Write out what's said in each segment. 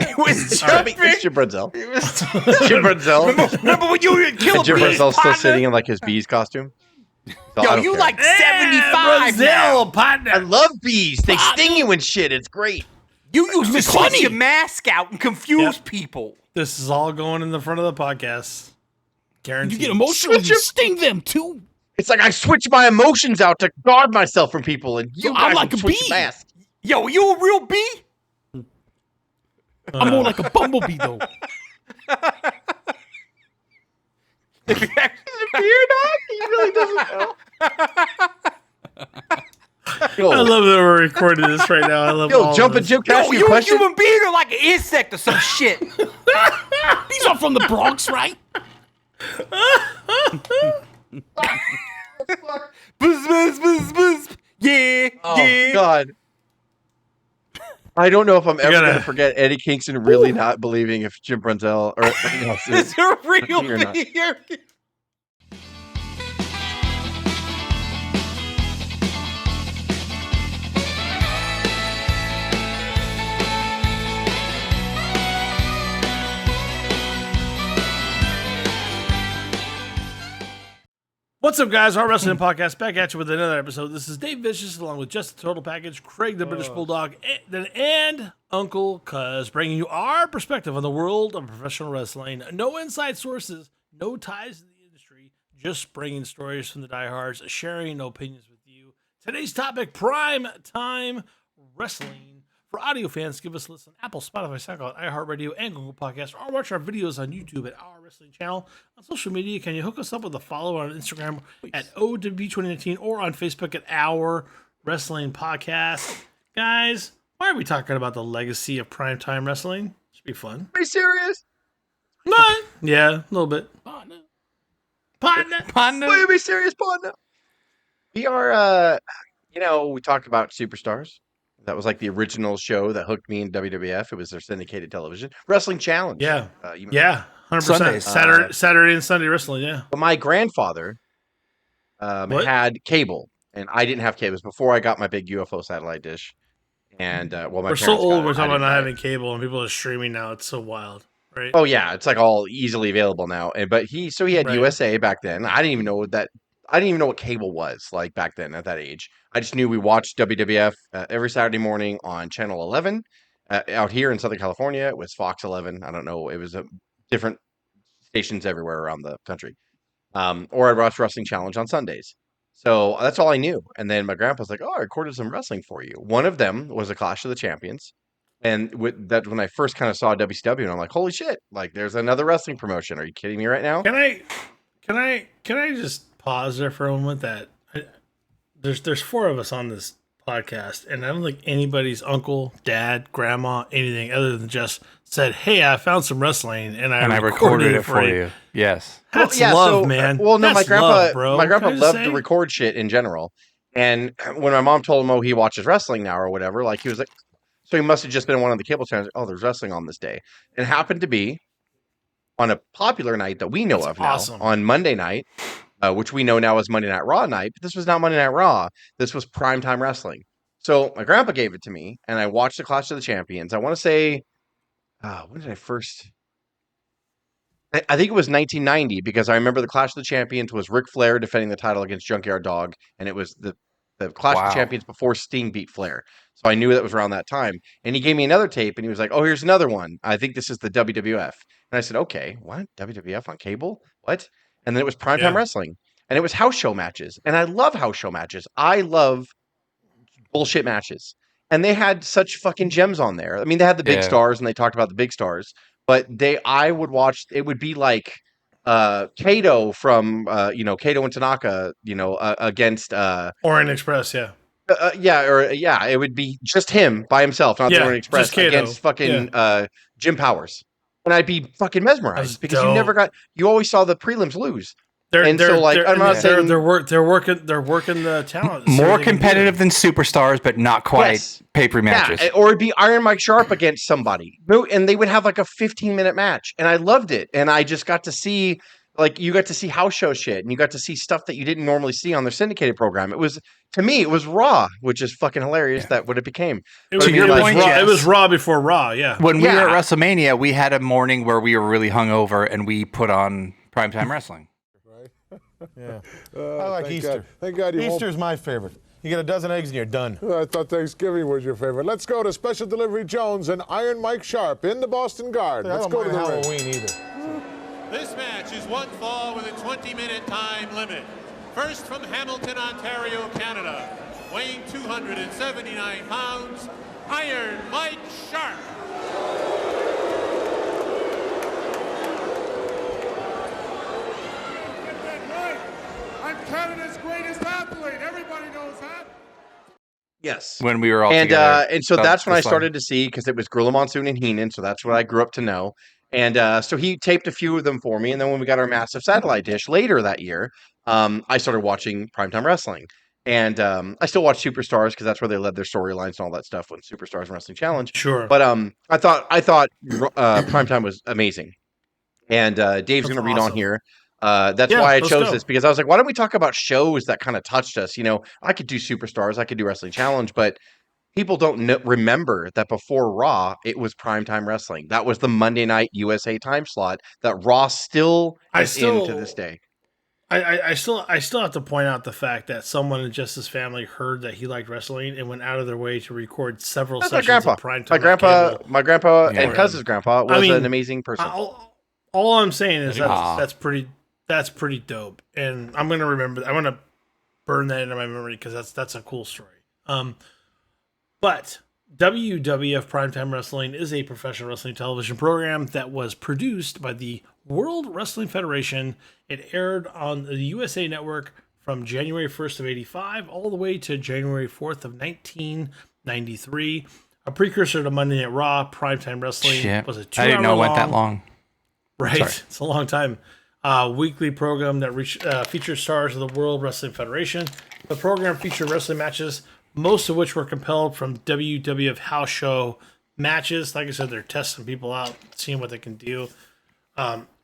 It was It's Jim Brunzell. Jim Brunzell. Remember when you were killing Jim bees, Brunzell's still partner? sitting in like his bees costume. So I Yo, don't you care. like 75 now. Brazil, partner. I love bees. They sting you and shit. It's great. You used to funny. switch your mask out and confuse Yep. people. This is all going in the front of the podcast. Guaranteed. You get emotional, you sting them too. It's like I switch my emotions out to guard myself from people, and you So guys I'm like would a switch bee. your mask. Yo, you a real bee? I'm more like a bumblebee though. He's a beer dog? He really doesn't know. Yo, I love that we're recording this right now. I love yo, all jumping of this. Jim, can I Yo, ask you you a a question? human being or like an insect or some shit? These are from the Bronx, right? Buzz, buzz, buzz, buzz. Yeah, Oh, yeah. God. I don't know if I'm ever gotta- going to forget Eddie Kingston really not believing if Jim Brunzell or It's a real You're not. bee. What's up, guys? Our Wrestling Podcast back at you with another episode. This is Dave Vicious along with Just the Total Package, Craig the British Bulldog, and Uncle Cuz, bringing you our perspective on the world of professional wrestling. No inside sources, no ties to the industry, just bringing stories from the diehards, sharing opinions with you. Today's topic, prime time wrestling. For audio fans, give us a listen on Apple, Spotify, SoundCloud, iHeartRadio, and Google Podcasts, or watch our videos on YouTube at Our Wrestling Channel. On social media, can you hook us up with a follow on Instagram at O.W.P 2019 or on Facebook at Our Wrestling Podcast? Guys, why are we talking about the legacy of primetime wrestling? Should be fun. Are you serious? But, yeah, a little bit. Partner. Partner. Are you serious, partner? We are, we talked about Superstars. That was like the original show that hooked me in WWF. It was their syndicated television. Wrestling Challenge. Yeah. You Yeah, 100%. Sundays. Saturday and Sunday wrestling, yeah. But my grandfather What? had cable, and I didn't have cable. It was before I got my big UFO satellite dish. And my We're so parents got old, it. we're I talking about didn't not have it. having cable, and people are streaming now. It's so wild, right? Oh yeah, it's like all easily available now. But he had Right. USA back then. I didn't even know what cable was like back then at that age. I just knew we watched WWF every Saturday morning on Channel 11. Out here in Southern California, it was Fox 11. I don't know. It was different stations everywhere around the country. Or I'd watch Wrestling Challenge on Sundays. So that's all I knew. And then my grandpa's like, "Oh, I recorded some wrestling for you." One of them was a Clash of the Champions. And that when I first kind of saw WCW, and I'm like, "Holy shit! Like, there's another wrestling promotion. Are you kidding me right now?" Can I just pause there for a moment? There's four of us on this podcast, and I don't think anybody's uncle, dad, grandma, anything other than just said, "Hey, I found some wrestling, and I recorded it for you. Yes. That's Well, yeah, love, so, man. Well, no, That's my grandpa, love, bro. my grandpa Can I just loved to say? record shit in general. And when my mom told him, "Oh, he watches wrestling now" or whatever, like he was like, so he must have just been one of the cable channels. Oh, there's wrestling on this day. It happened to be on a popular night that we know That's of now, awesome. on Monday night, which we know now as Monday Night Raw night. But this was not Monday Night Raw. This was primetime wrestling. So my grandpa gave it to me, and I watched the Clash of the Champions. I want to say, when did I first? I think it was 1990 because I remember the Clash of the Champions was Ric Flair defending the title against Junkyard Dog, and it was the Clash of Wow. the Champions before Sting beat Flair. So I knew that was around that time. And he gave me another tape, and he was like, "Oh, here's another one. I think this is the WWF." And I said, "Okay, what? WWF on cable? What?" And then it was primetime Yeah. wrestling, and it was house show matches. And I love house show matches. I love bullshit matches. And they had such fucking gems on there. I mean, they had the big Yeah. stars, and they talked about the big stars. But I would watch. It would be like Kato from Kato and Tanaka, against Orient Express, yeah. it would be just him by himself, not the Yeah, Orient Express, just Kato. against fucking Jim Powers, and I'd be fucking mesmerized That's because dope. you always saw the prelims lose. They're I'm not saying they're working the talent. See More what they can do. competitive than superstars, but not quite Yes. pay-per matches. Yeah, or it'd be Iron Mike Sharp against somebody, and they would have like a 15-minute match, and I loved it, and I just got to see Like you got to see house show shit, and you got to see stuff that you didn't normally see on their syndicated program. It was to me, it was Raw, which is fucking hilarious. That what it became. It But was, if you're it was like, raw. Jess. It was Raw before Raw. Yeah. When we were Yeah. at WrestleMania, we had a morning where we were really hungover and we put on primetime wrestling. Yeah. I like thank Easter. God. Thank God you won't- Easter's my favorite. You get a dozen eggs and you're done. I thought Thanksgiving was your favorite. Let's go to Special Delivery Jones and Iron Mike Sharp in the Boston Garden. I Let's don't go to mind the ring. Halloween either. This match is one fall with a 20-minute time limit. First from Hamilton, Ontario, Canada, weighing 279 pounds, Iron Mike Sharp. I'm Canada's greatest athlete. Everybody knows that. yes. When we were all And together. and so That- that's when I this one. started to see because it was Gorilla Monsoon and Heenan, so that's what I grew up to know. And so he taped a few of them for me, and then when we got our massive satellite dish later that year, I started watching primetime wrestling. And I still watch Superstars because that's where they led their storylines and all that stuff when Superstars and Wrestling Challenge. Sure. But I thought primetime was amazing. And Dave's going to read on awesome. here. That's Yeah, why I let's chose go. this because I was like, why don't we talk about shows that kind of touched us? You know, I could do Superstars, I could do Wrestling Challenge, but people don't remember that before Raw, it was primetime wrestling. That was the Monday night USA time slot that Raw still is in to this day. I still have to point out the fact that someone in Justice's family heard that he liked wrestling and went out of their way to record several That's my sessions grandpa. of primetime. My grandpa Yeah. and cousin's grandpa was I mean, an amazing person. All I'm saying is Aw. that's pretty dope, and I'm gonna remember. I'm gonna burn that into my memory because that's a cool story. But WWF Primetime Wrestling is a professional wrestling television program that was produced by the World Wrestling Federation. It aired on the USA Network from January 1st of 85 all the way to January 4th of 1993. A precursor to Monday Night Raw, Primetime Wrestling Shit. was a 2 I didn't know it went that long. Right, Sorry. it's a long time. Weekly program that features stars of the World Wrestling Federation. The program featured wrestling matches, most of which were compelled from WWF house show matches. Like I said, they're testing people out, seeing what they can do.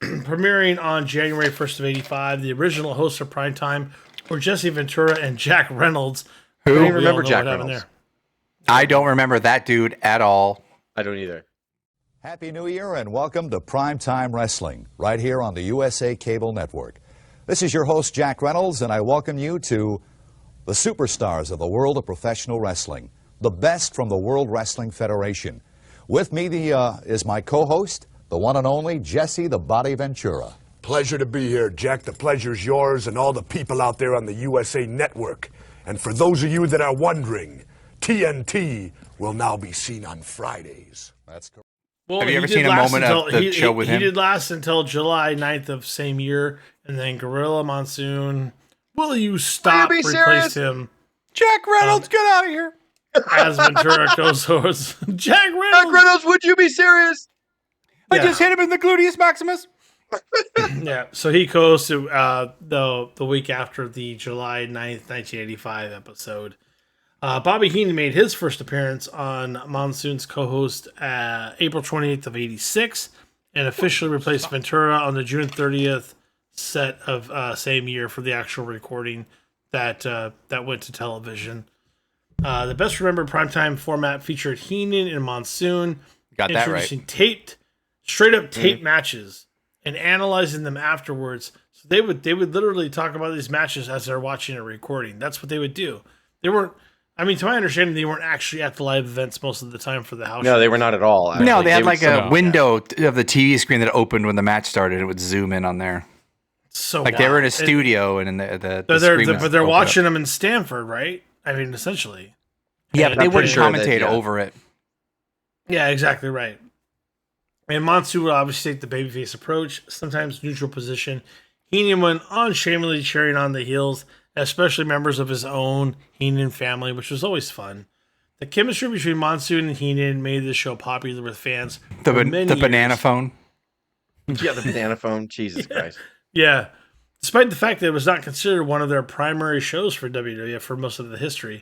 Premiering on January 1st of 85, the original hosts of Primetime were Jesse Ventura and Jack Reynolds. I don't We even all remember know Jack what happened Reynolds. I don't remember that dude at all. I don't either. Happy New Year and welcome to Primetime Wrestling, right here on the USA Cable Network. This is your host, Jack Reynolds, and I welcome you to the superstars of the world of professional wrestling, the best from the World Wrestling Federation. With me is my co-host, the one and only Jesse the Body Ventura. Pleasure to be here, Jack. The pleasure's yours and all the people out there on the USA Network. And for those of you that are wondering, TNT will now be seen on Fridays. That's correct. Well, Have you he ever did seen a last moment of the show with he him? did last until July 9th of same year, and then Gorilla Monsoon. Will you stop? be Replaced serious? him Jack Reynolds, get out of here. as Ventura goes host. Jack Jack Reynolds. Reynolds, would you be serious? I Yeah. just hit him in the gluteus maximus. Yeah, so he goes to the week after the July 9th, 1985 episode. Bobby Heenan made his first appearance on Monsoon's co-host April 28th of 86 and officially replaced Ventura on the June 30th set of same year for the actual recording that went to television. The best remembered primetime format featured Heenan and Monsoon Got that right. introducing straight up tape matches and analyzing them afterwards. So they would literally talk about these matches as they're watching a recording. That's what they would do. They weren't. I mean, to my understanding, they weren't actually at the live events most of the time for the house. No, they were not at all. No, actually. they had would like a some- window of the TV screen that opened when the match started. And it would zoom in on there. So Like they were in a wild. studio and the But screen was but they're opened watching up. them in Stanford, right? I mean, essentially. Yeah, And but they I'm wouldn't pretty sure that, commentate yeah. over it. Yeah, exactly right. And Monsoon would obviously take the babyface approach, sometimes neutral position. Heenan went on shamelessly cheering on the heels, especially members of his own Heenan family, which was always fun. The chemistry between Monsoon and Heenan made the show popular with fans. The for many banana years. phone. Yeah, the banana phone. Jesus Christ. Yeah. Despite the fact that it was not considered one of their primary shows for WWF for most of the history,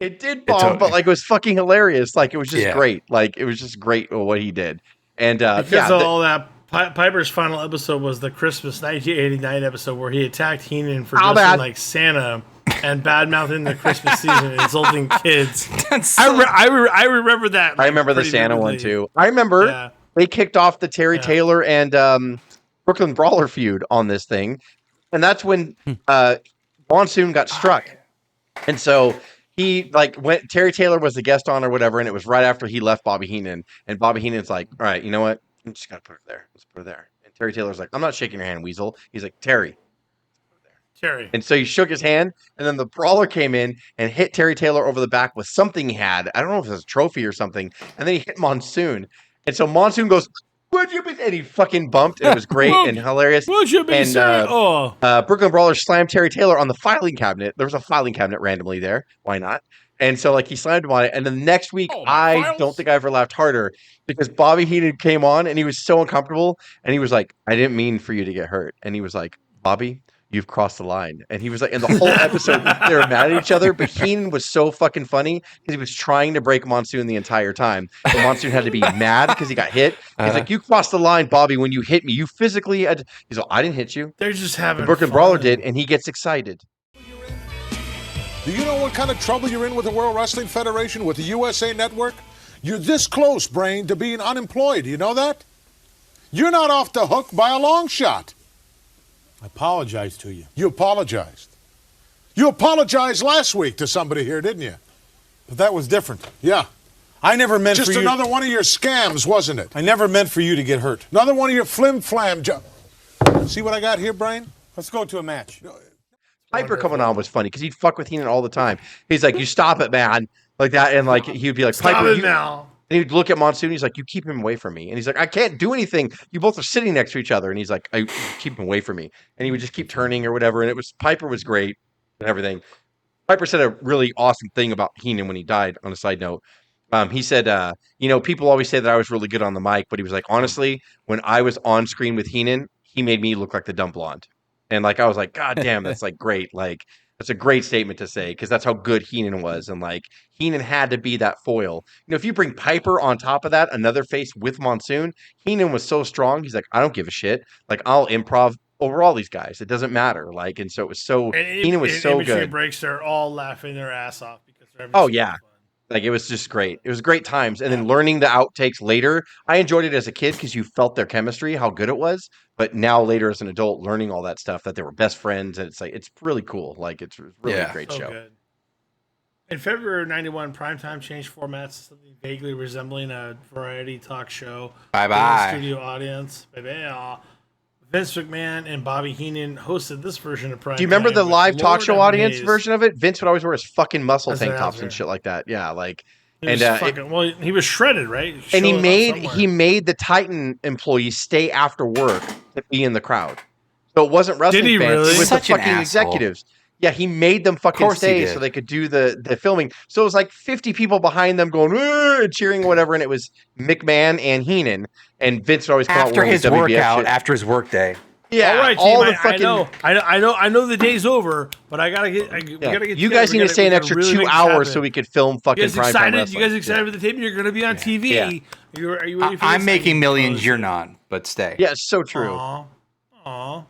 It did bomb, but like it was fucking hilarious. Like it was just great. Like it was just great what he did. And because of all that, Piper's final episode was the Christmas 1989 episode where he attacked Heenan for dressing like Santa and bad mouthing the Christmas season, insulting kids. I remember that. I remember the Santa one too. I remember they kicked off the Terry Taylor and Brooklyn Brawler feud on this thing, and that's when Monsoon got struck, and so. He went. Terry Taylor was the guest on or whatever, and it was right after he left Bobby Heenan. And Bobby Heenan's like, "All right, you know what? I'm just gotta put her there. Let's put her there." And Terry Taylor's like, "I'm not shaking your hand, Weasel." He's like, "Terry." And so he shook his hand, and then the brawler came in and hit Terry Taylor over the back with something he had. I don't know if it was a trophy or something. And then he hit Monsoon, and so Monsoon goes, "Would you be?" And he fucking bumped. And it was great and hilarious. Would you be? And Brooklyn Brawler slammed Terry Taylor on the filing cabinet. There was a filing cabinet randomly there. Why not? And so he slammed him on it. And then the next week, I don't think I ever laughed harder because Bobby Heenan came on and he was so uncomfortable. And he was like, "I didn't mean for you to get hurt." And he was like, "Bobby, you've crossed the line." And he was like, and the whole episode, they were mad at each other. But Heenan was so fucking funny because he was trying to break Monsoon the entire time. But Monsoon had to be mad because he got hit. He's like, "You crossed the line, Bobby, when you hit me. You physically had." He's like, "I didn't hit you." They're just having Brooklyn Brawler did, and he gets excited. Do you know what kind of trouble you're in with the World Wrestling Federation, with the USA Network? You're this close, Brain, to being unemployed. You know that? You're not off the hook by a long shot. I apologize to you. You apologized. You apologized last week to somebody here, didn't you? But that was different. Yeah. I never meant Just for you... another one of your scams, wasn't it? I never meant for you to get hurt. Another one of your flim-flam See what I got here, Brain? Let's go to a match. Piper coming on was funny because he'd fuck with Heenan all the time. He's like, "You stop it, man," like that, and he'd be like, "Piper, now." And he'd look at Monsoon. He's like, "You keep him away from me." And he's like, "I can't do anything. You both are sitting next to each other." And he's like, "I keep him away from me." And he would just keep turning or whatever. And Piper was great and everything. Piper said a really awesome thing about Heenan when he died. On a side note, he said, people always say that I was really good on the mic, but he was like, honestly, when I was on screen with Heenan, he made me look like the dumb blonde. And I was like, God damn, that's great. That's a great statement to say because that's how good Heenan was. And Heenan had to be that foil. If you bring Piper on top of that, another face with Monsoon, Heenan was so strong. He's like, I don't give a shit. I'll improv over all these guys. It doesn't matter. And so it was so, Heenan was so good. Breaks, they're all laughing their ass off because they're oh, yeah. It was just great. It was great times. And then learning the outtakes later, I enjoyed it as a kid because you felt their chemistry, how good it was. But now later as an adult, learning all that stuff, that they were best friends. And it's really cool. It's really a great show. Good. In February of 91, Primetime changed formats to something vaguely resembling a variety talk show. Bye-bye. Studio audience. Bye-bye. Vince McMahon and Bobby Heenan hosted this version of Primetime. Do you remember the live talk show audience Hayes. version of it? Vince would always wear his fucking muscle tank tops and shit like that. Yeah, he was shredded, right? And he made the Titan employees stay after work to be in the crowd. So it wasn't wrestling fans. Really? It was Such the fucking executives. Yeah, he made them fucking stay so they could do the filming. So it was 50 people behind them going and cheering or whatever, and it was McMahon and Heenan, and Vince would always come after out his WWF workout, shit. after his work day. Yeah, all right, all team, the fucking. I know the day's over, but I gotta get. We gotta get. You guys need to stay an extra 2 hours so we could film fucking Primetime Wrestling. You guys excited for the tape? You're gonna be on TV. Yeah. Are you ready for I'm this? making millions. You're not, but stay. Yeah, it's so true. Aw.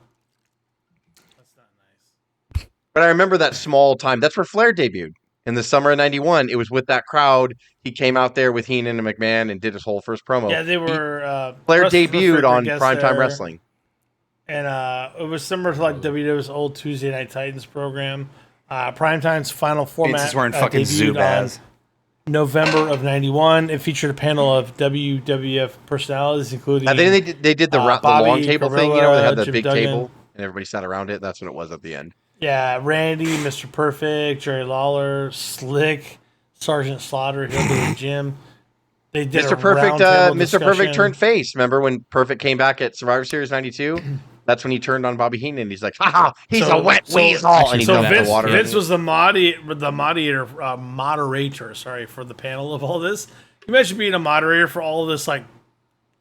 But I remember that small time. That's where Flair debuted in the summer of '91. It was with that crowd. He came out there with Heenan and McMahon and did his whole first promo. Yeah, they were. Flair debuted on Primetime Wrestling. And it was similar to WWE's old Tuesday Night Titans program. Primetime's final format Vince is wearing fucking debuted on November of '91. It featured a panel of WWF personalities, including. I think they did the long table thing, where they had the Jim big Duggan. table and everybody sat around it. That's what it was at the end. Yeah, Randy, Mr. Perfect, Jerry Lawler, Slick, Sergeant Slaughter, Hillbilly Jim. They did Mr. Perfect. Mr. Perfect turned face. Remember when Perfect came back at Survivor Series '92? That's when he turned on Bobby Heenan. He's like, "Ha he's a wet weasel," and he dumped the water. Vince was the moderator for the panel of all this. Can you imagine being a moderator for all of this,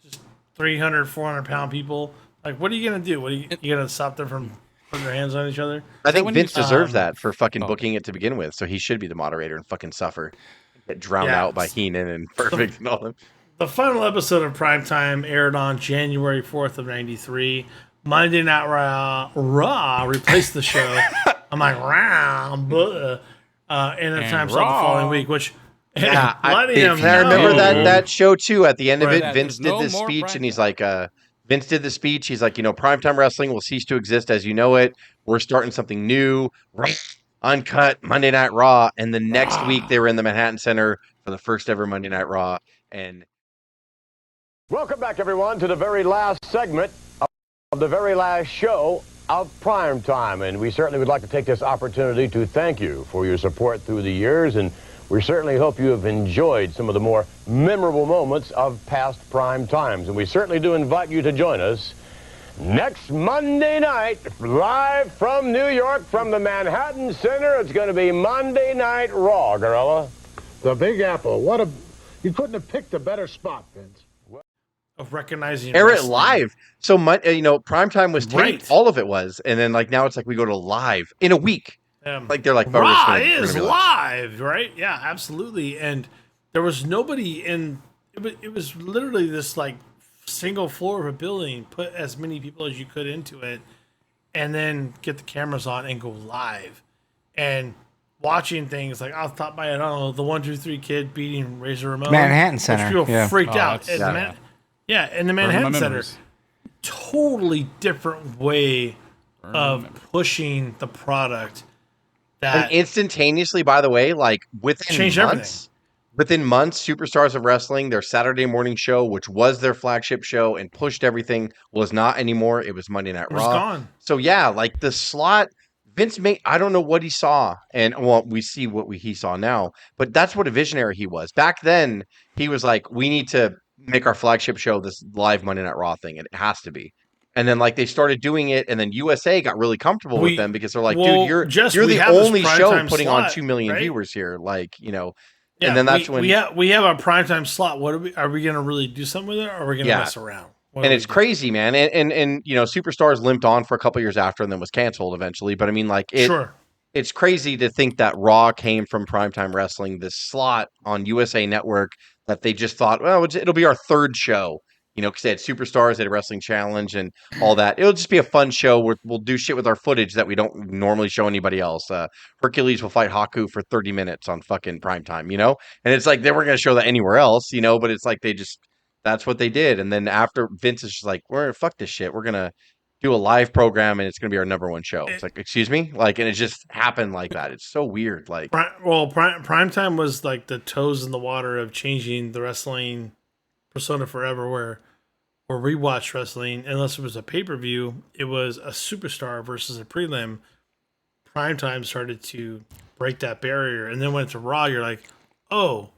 just 300, 400 pound people? What are you gonna do? What are you gonna stop them from putting their hands on each other. I think Vince deserves Um, that for fucking oh. booking it to begin with. So he should be the moderator and fucking suffer. Get drowned Yeah. out by Heenan and Perfect and all them. The final episode of Primetime aired on January 4th of 93. Monday Night Raw replaced the show. I'm like, Raw, and the time slot the following week, which Yeah, letting him I remember know. that show too. At the end of Right. it, Yeah, Vince there's did no this more speech, and he's primetime. like, Vince did the speech. He's like, primetime wrestling will cease to exist as you know it. We're starting something new, uncut Monday Night Raw. And the next week, they were in the Manhattan Center for the first ever Monday Night Raw. And Welcome back, everyone, to the very last segment of the very last show of Prime Time. And we certainly would like to take this opportunity to thank you for your support through the years. And we certainly hope you have enjoyed some of the more memorable moments of past Prime Times. And we certainly do invite you to join us next Monday night, live from New York, from the Manhattan Center. It's going to be Monday Night Raw, Gorilla. The Big Apple. You couldn't have picked a better spot, Vince. Of recognizing air it wrestling. live. So, primetime was taped. Right. All of it was. And then, now it's like we go to live in a week. Like, they're like, oh, Raw we're is gonna be live, right? Yeah, absolutely. And there was nobody in. It was literally this like single floor of a building. Put as many people as you could into it, and then get the cameras on and go live, and watching things like off the top of my head, I don't know, the 1-2-3 Kid beating Razor Ramon, Manhattan Center, which people yeah. freaked Oh, out. that's- Yeah, in the Burn my Manhattan Center. memories. Totally different way of pushing the product. That And instantaneously, by the way, like within changed months, Superstars of Wrestling, their Saturday morning show, which was their flagship show and pushed everything, was not anymore. It was Monday Night it was Raw. gone. So yeah, like the slot, Vince made. I don't know what he saw, and well, we see what he saw now, but that's what a visionary he was back then. He was like, we need to make our flagship show this live Monday Night Raw thing, and it has to be. And then they started doing it, and then USA got really comfortable with them because they're like, dude, you're we the have this only show primetime putting on slot, 2 million right? viewers here, Yeah, and then that's when we have a primetime slot. What are we going to really do something with it, or are we going to mess around? And it's crazy, man. And Superstars limped on for a couple years after, and then was canceled eventually. But I mean, Sure. It's crazy to think that Raw came from Primetime Wrestling, this slot on USA Network that they just thought, well, it'll be our third show, because they had Superstars, they had a Wrestling Challenge and all that. It'll just be a fun show where we'll do shit with our footage that we don't normally show anybody else. Hercules will fight Haku for 30 minutes on fucking Primetime, And it's like they weren't going to show that anywhere else, but it's like that's what they did. And then after Vince is just like, fuck this shit. We're going to do a live program and it's going to be our number one show. It's like, excuse me? And it just happened like that. It's so weird. Primetime was like the toes in the water of changing the wrestling persona forever, where we watched wrestling, unless it was a pay-per-view, it was a superstar versus a prelim. Primetime started to break that barrier. And then when it's a Raw, you're like, oh,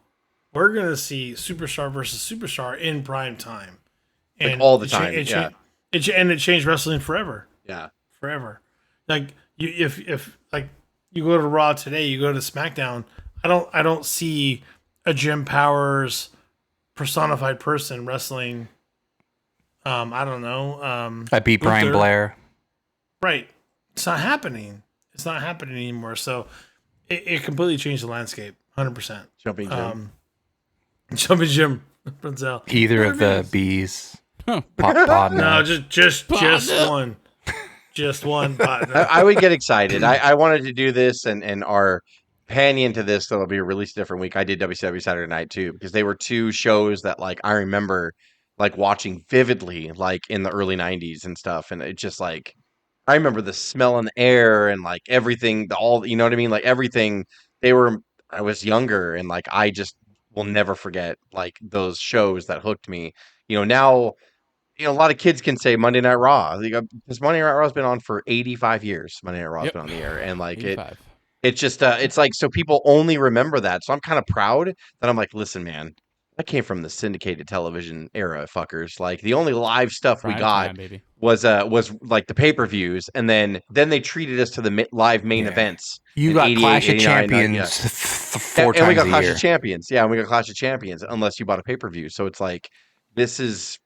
we're going to see superstar versus superstar in primetime. And all the time, and it changed wrestling forever. Yeah. Forever. Like if you go to Raw today, you go to SmackDown, I don't see a Jim Powers personified person wrestling. I don't know. I beat Brian Luther. Blair. Right. It's not happening. It's not happening anymore. So it completely changed the landscape. 100%. Jumping Jim. Jumping Jim. Brunzel. Either of the bees. Pod No, just one. Just one button. I would get excited. I wanted to do this and our companion to this that'll be released a different week. I did WCW Saturday Night too, because they were two shows that I remember watching vividly in the early 90s and stuff. And it just I remember the smell in the air and everything, you know what I mean? Everything I was younger and I just will never forget those shows that hooked me. Now, a lot of kids can say Monday Night Raw because Monday Night Raw has been on for 85 years. Monday Night Raw has been on the air, and it's just it's so people only remember that. So I'm kind of proud that I'm listen, man, that came from the syndicated television era, fuckers. The only live stuff we got was the pay-per-views, and then they treated us to the live main events. You got Clash of Champions 4 times and we got a Clash year. of Champions. Yeah, and we got Clash of Champions unless you bought a pay-per-view. So it's this is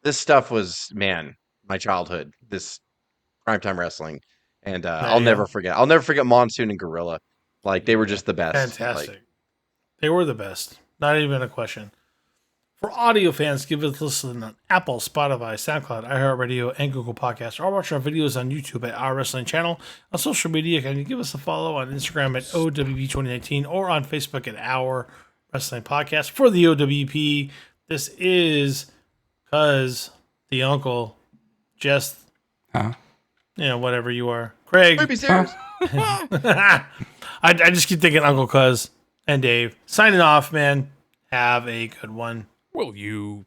this stuff was, man, my childhood. This Primetime Wrestling, and you I'll never forget. I'll never forget Monsoon and Gorilla. Like they were just the best. Fantastic. Like, They were the best. Not even a question. For audio fans, give us a listen on Apple, Spotify, SoundCloud, iHeartRadio, and Google Podcasts, or watch our videos on YouTube at Our Wrestling Channel. On social media, can you give us a follow on Instagram at O.W.P 2019 or on Facebook at Our Wrestling Podcast. For the O.W.P, this is Cuz, the uncle, just, whatever you are. Craig. be serious. I just keep thinking Uncle Cuz and Dave. Signing off, man. Have a good one. Will you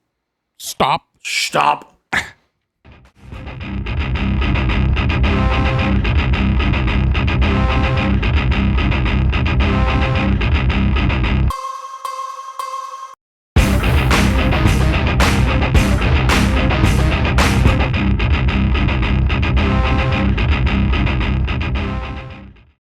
stop? Stop.